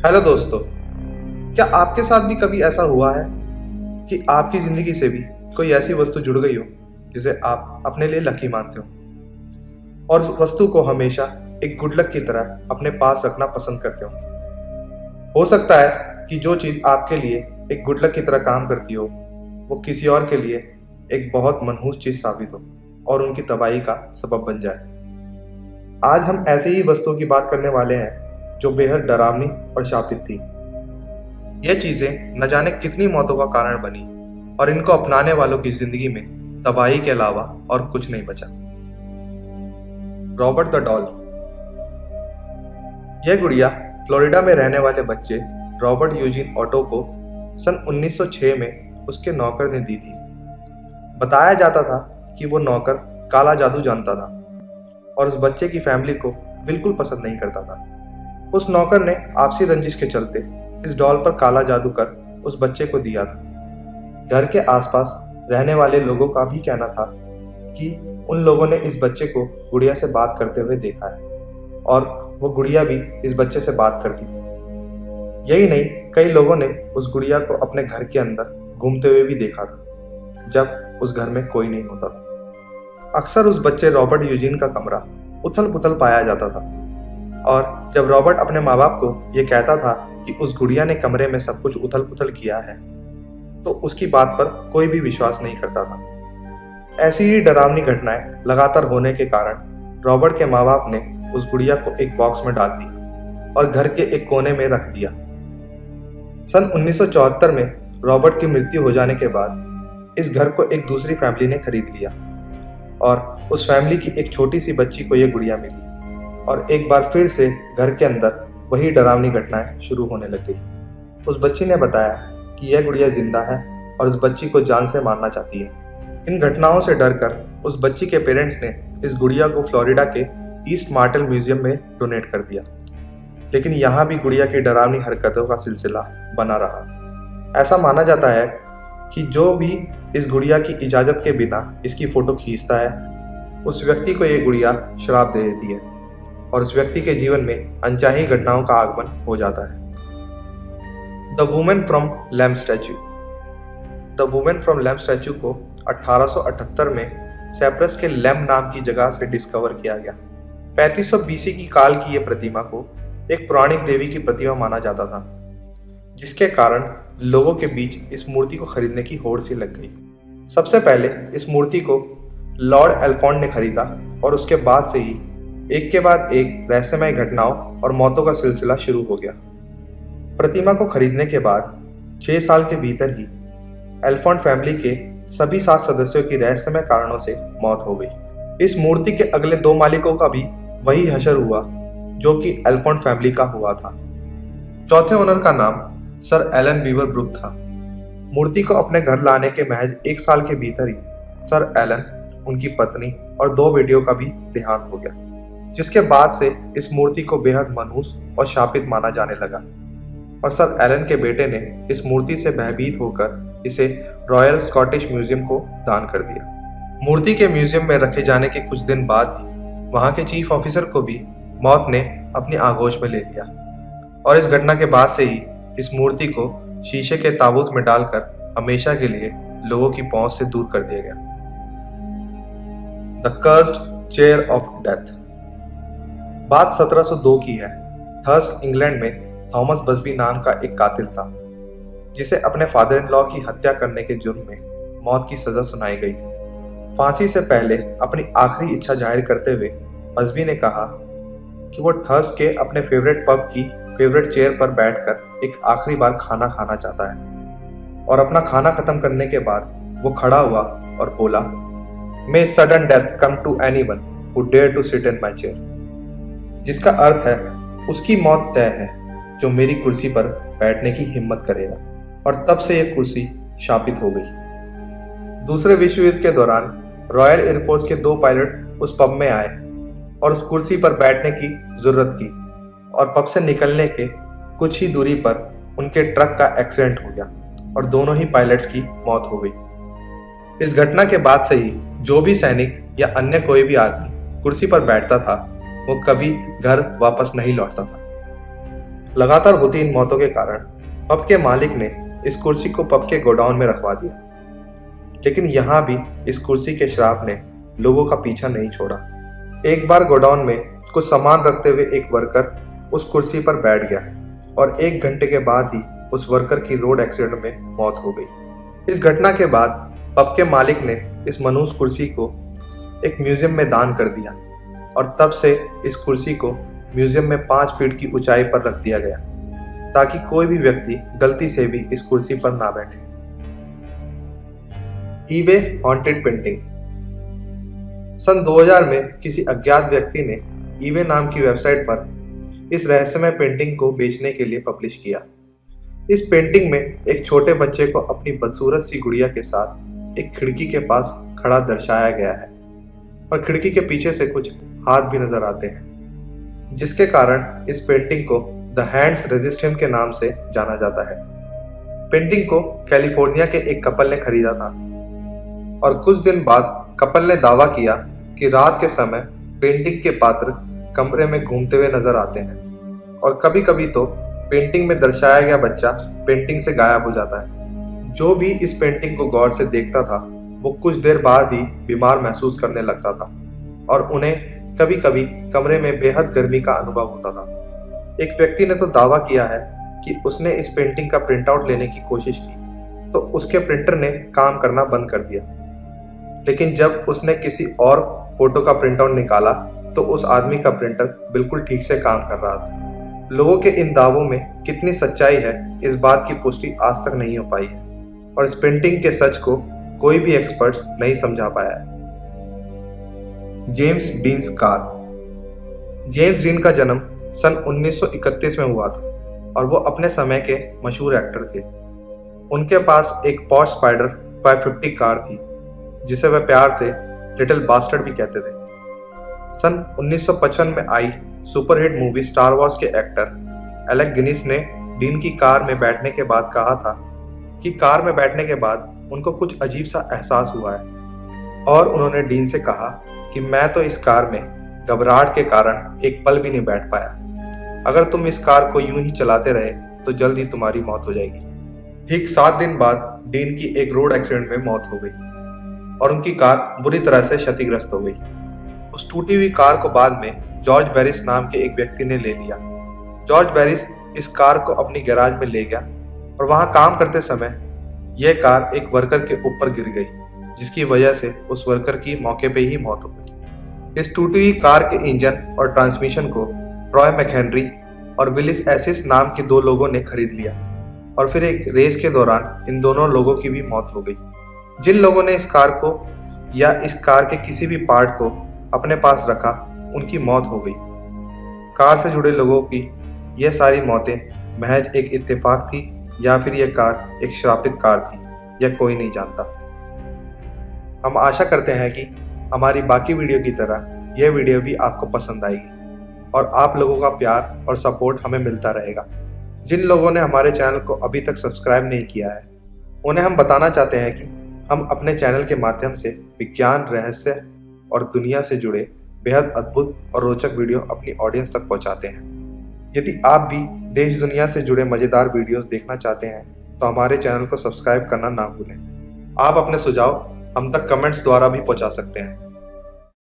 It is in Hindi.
हेलो दोस्तों, क्या आपके साथ भी कभी ऐसा हुआ है कि आपकी ज़िंदगी से भी कोई ऐसी वस्तु जुड़ गई हो जिसे आप अपने लिए लकी मानते हो और उस वस्तु को हमेशा एक गुड लक की तरह अपने पास रखना पसंद करते हो सकता है कि जो चीज़ आपके लिए एक गुड लक की तरह काम करती हो वो किसी और के लिए एक बहुत मनहूस चीज़ साबित हो और उनकी तबाही का सबब बन जाए। आज हम ऐसे ही वस्तुओं की बात करने वाले हैं जो बेहद डरावनी और शापित थी। ये चीजें न जाने कितनी मौतों का कारण बनी और इनको अपनाने वालों की जिंदगी में तबाही के अलावा और कुछ नहीं बचा। Robert the doll. यह गुड़िया फ्लोरिडा में रहने वाले बच्चे रॉबर्ट यूजीन ऑटो को सन 1906 में उसके नौकर ने दी थी। बताया जाता था कि वो नौकर काला जादू जानता था और उस बच्चे की फैमिली को बिल्कुल पसंद नहीं करता था। उस नौकर ने आपसी रंजिश के चलते इस डॉल पर काला जादू कर उस बच्चे को दिया था। घर के आसपास रहने वाले लोगों का भी कहना था कि उन लोगों ने इस बच्चे को गुड़िया से बात करते हुए देखा है और वो गुड़िया भी इस बच्चे से बात करती थी। यही नहीं, कई लोगों ने उस गुड़िया को अपने घर के अंदर घूमते हुए भी देखा था जब उस घर में कोई नहीं होता था। अक्सर उस बच्चे रॉबर्ट यूजीन का कमरा उथल पुथल पाया जाता था और जब रॉबर्ट अपने माँ बाप को ये कहता था कि उस गुड़िया ने कमरे में सब कुछ उथल पुथल किया है तो उसकी बात पर कोई भी विश्वास नहीं करता था। ऐसी ही डरावनी घटनाएं लगातार होने के कारण रॉबर्ट के माँ बाप ने उस गुड़िया को एक बॉक्स में डाल दिया और घर के एक कोने में रख दिया। सन 1974 में रॉबर्ट की मृत्यु हो जाने के बाद इस घर को एक दूसरी फैमिली ने खरीद लिया और उस फैमिली की एक छोटी सी बच्ची को यह गुड़िया मिली और एक बार फिर से घर के अंदर वही डरावनी घटनाएं शुरू होने लग गई। उस बच्ची ने बताया कि यह गुड़िया जिंदा है और उस बच्ची को जान से मारना चाहती है। इन घटनाओं से डरकर उस बच्ची के पेरेंट्स ने इस गुड़िया को फ्लोरिडा के ईस्ट मार्टेल म्यूजियम में डोनेट कर दिया, लेकिन यहाँ भी गुड़िया की डरावनी हरकतों का सिलसिला बना रहा। ऐसा माना जाता है कि जो भी इस गुड़िया की इजाज़त के बिना इसकी फ़ोटो खींचता है उस व्यक्ति को ये गुड़िया श्राप दे देती है और उस व्यक्ति के जीवन में अनचाही घटनाओं का आगमन हो जाता है। The women from lamp statue. The women from lamp statue को 1878 में सैप्रस के लैम्प नाम की जगह से डिस्कवर किया गया। 3500 BC की काल की यह प्रतिमा को एक पौराणिक देवी की प्रतिमा माना जाता था, जिसके कारण लोगों के बीच इस मूर्ति को खरीदने की होड़ सी लग गई। सबसे पहले इस मूर्ति को लॉर्ड एल्फोंड ने खरीदा और उसके बाद से ही एक के बाद एक रहस्यमय घटनाओं और मौतों का सिलसिला शुरू हो गया। प्रतिमा को खरीदने के बाद 6 साल के भीतर ही एल्फोंड फैमिली के सभी 7 सदस्यों की रहस्यमय कारणों से मौत हो गई। इस मूर्ति के अगले 2 मालिकों का भी वही हशर हुआ जो कि एल्फोंड फैमिली का हुआ था। चौथे ओनर का नाम सर एलन बीवर ब्रुक था। मूर्ति को अपने घर लाने के महज 1 साल के भीतर ही सर एलन, उनकी पत्नी और 2 बेटियों का भी देहांत हो गया, जिसके बाद से इस मूर्ति को बेहद मनहूस और शापित माना जाने लगा और सर एलन के बेटे ने इस मूर्ति से भयभीत होकर इसे रॉयल स्कॉटिश म्यूजियम को दान कर दिया। मूर्ति के म्यूजियम में रखे जाने के कुछ दिन बाद ही वहां के चीफ ऑफिसर को भी मौत ने अपनी आगोश में ले लिया और इस घटना के बाद से ही इस मूर्ति को शीशे के ताबूत में डालकर हमेशा के लिए लोगों की पहुंच से दूर कर दिया गया। The cursed chair of death. बात 1702 की है। थर्स्ट इंग्लैंड में थॉमस बसबी नाम का एक कातिल था जिसे अपने फादर इन लॉ की हत्या करने के जुर्म में मौत की सजा सुनाई गई थी। फांसी से पहले अपनी आखिरी इच्छा जाहिर करते हुए बसबी ने कहा कि वो थर्स्ट के अपने फेवरेट पब की फेवरेट चेयर पर बैठकर एक आखिरी बार खाना खाना चाहता है और अपना खाना खत्म करने के बाद वो खड़ा हुआ और बोला, may sudden death come to anyone who dare to sit in my chair, जिसका अर्थ है उसकी मौत तय है जो मेरी कुर्सी पर बैठने की हिम्मत करेगा। और तब से यह कुर्सी शापित हो गई। दूसरे विश्व युद्ध के दौरान रॉयल एयरफोर्स के 2 पायलट उस पब में आए और उस कुर्सी पर बैठने की जरूरत की और पब से निकलने के कुछ ही दूरी पर उनके ट्रक का एक्सीडेंट हो गया और दोनों ही पायलट्स की मौत हो गई। इस घटना के बाद से ही जो भी सैनिक या अन्य कोई भी आदमी कुर्सी पर बैठता था वो कभी घर वापस नहीं लौटता था। लगातार होती इन मौतों के कारण पब के मालिक ने इस कुर्सी को पब के गोडाउन में रखवा दिया। लेकिन यहाँ भी इस कुर्सी के श्राप ने लोगों का पीछा नहीं छोड़ा। एक बार गोडाउन में कुछ सामान रखते हुए एक वर्कर उस कुर्सी पर बैठ गया और 1 घंटे के बाद ही उस वर्कर की रोड एक्सीडेंट में मौत हो गई। इस घटना के बाद पब के मालिक ने इस मनहूस कुर्सी को एक म्यूजियम में दान कर दिया और तब से इस कुर्सी को म्यूजियम में 5 फीट की ऊंचाई पर रख दिया गया ताकि कोई भी व्यक्ति गलती से भी इस कुर्सी पर ना बैठे। EBay haunted painting. सन 2000 में किसी अज्ञात व्यक्ति ने ईबे नाम की वेबसाइट पर इस रहस्यमय पेंटिंग को बेचने के लिए पब्लिश किया। इस पेंटिंग में एक छोटे बच्चे को अपनी बदसूरत सी गुड़िया के साथ एक खिड़की के पास खड़ा दर्शाया गया है और खिड़की के पीछे से कुछ हाथ भी नजर आते हैं, जिसके कारण इस पेंटिंग को द हैंड्स रेजिस्ट हिम के नाम से जाना जाता है। पेंटिंग को कैलिफोर्निया के एक कपल ने खरीदा था और कुछ दिन बाद कपल ने दावा किया कि रात के समय पेंटिंग के पात्र कमरे में घूमते हुए नजर आते हैं और कभी कभी तो पेंटिंग में दर्शाया गया बच्चा पेंटिंग से गायब हो जाता है। जो भी इस पेंटिंग को गौर से देखता था वो कुछ देर बाद ही बीमार महसूस करने लगता था और उन्हें कभी कभी कमरे में बेहद गर्मी का अनुभव होता था। एक व्यक्ति ने तो दावा किया है कि उसने इस पेंटिंग का प्रिंट आउट लेने की कोशिश की तो उसके प्रिंटर ने काम करना बंद कर दिया, लेकिन जब उसने किसी और फोटो का प्रिंट आउट निकाला तो उस आदमी का प्रिंटर बिल्कुल ठीक से काम कर रहा था। लोगों के इन दावों में कितनी सच्चाई है इस बात की पुष्टि आज तक नहीं हो पाई है और इस पेंटिंग के सच को कोई भी एक्सपर्ट नहीं समझा पाया है। James deans car. James dean का जन्म सन 1931 में हुआ था और वो अपने समय के मशहूर एक्टर थे। उनके पास एक पॉश स्पाइडर 550 कार थी जिसे वह प्यार से लिटिल बास्टर्ड भी कहते थे। सन 1955 में आई सुपरहिट मूवी स्टार वॉर्स के एक्टर एलेक गिनीस ने डीन की कार में बैठने के बाद कहा था कि कार में बैठने के बाद उनको कुछ अजीब सा एहसास हुआ है और उन्होंने डीन से कहा कि मैं तो इस कार में घबराहट के कारण एक पल भी नहीं बैठ पाया। अगर तुम इस कार को यूं ही चलाते रहे तो जल्द ही तुम्हारी मौत हो जाएगी। ठीक 7 दिन बाद डीन की एक रोड एक्सीडेंट में मौत हो गई और उनकी कार बुरी तरह से क्षतिग्रस्त हो गई। उस टूटी हुई कार को बाद में जॉर्ज बैरिस नाम के एक व्यक्ति ने ले लिया। जॉर्ज बैरिस इस कार को अपनी गैराज में ले गया और वहां काम करते समय यह कार एक वर्कर के ऊपर गिर गई, जिसकी वजह से उस वर्कर की मौके पे ही मौत हो गई। इस टूटी हुई कार के इंजन और ट्रांसमिशन को ट्रॉय मैकहेनरी और विलिस एसिस नाम के 2 लोगों ने खरीद लिया और फिर एक रेस के दौरान इन दोनों लोगों की भी मौत हो गई। जिन लोगों ने इस कार को या इस कार के किसी भी पार्ट को अपने पास रखा उनकी मौत हो गई। कार से जुड़े लोगों की यह सारी मौतें महज एक इत्तेफाक थी या फिर यह कार एक श्रापित कार थी, यह कोई नहीं जानता। हम आशा करते हैं कि हमारी बाकी वीडियो की तरह यह वीडियो भी आपको पसंद आएगी और आप लोगों का प्यार और सपोर्ट हमें मिलता रहेगा। जिन लोगों ने हमारे चैनल को अभी तक सब्सक्राइब नहीं किया है उन्हें हम बताना चाहते हैं कि हम अपने चैनल के माध्यम से विज्ञान, रहस्य और दुनिया से जुड़े बेहद अद्भुत और रोचक वीडियो अपनी ऑडियंस तक पहुंचाते हैं। यदि आप भी देश दुनिया से जुड़े मज़ेदार वीडियोस देखना चाहते हैं तो हमारे चैनल को सब्सक्राइब करना ना भूलें। आप अपने सुझाव हम तक कमेंट्स द्वारा भी पहुंचा सकते हैं।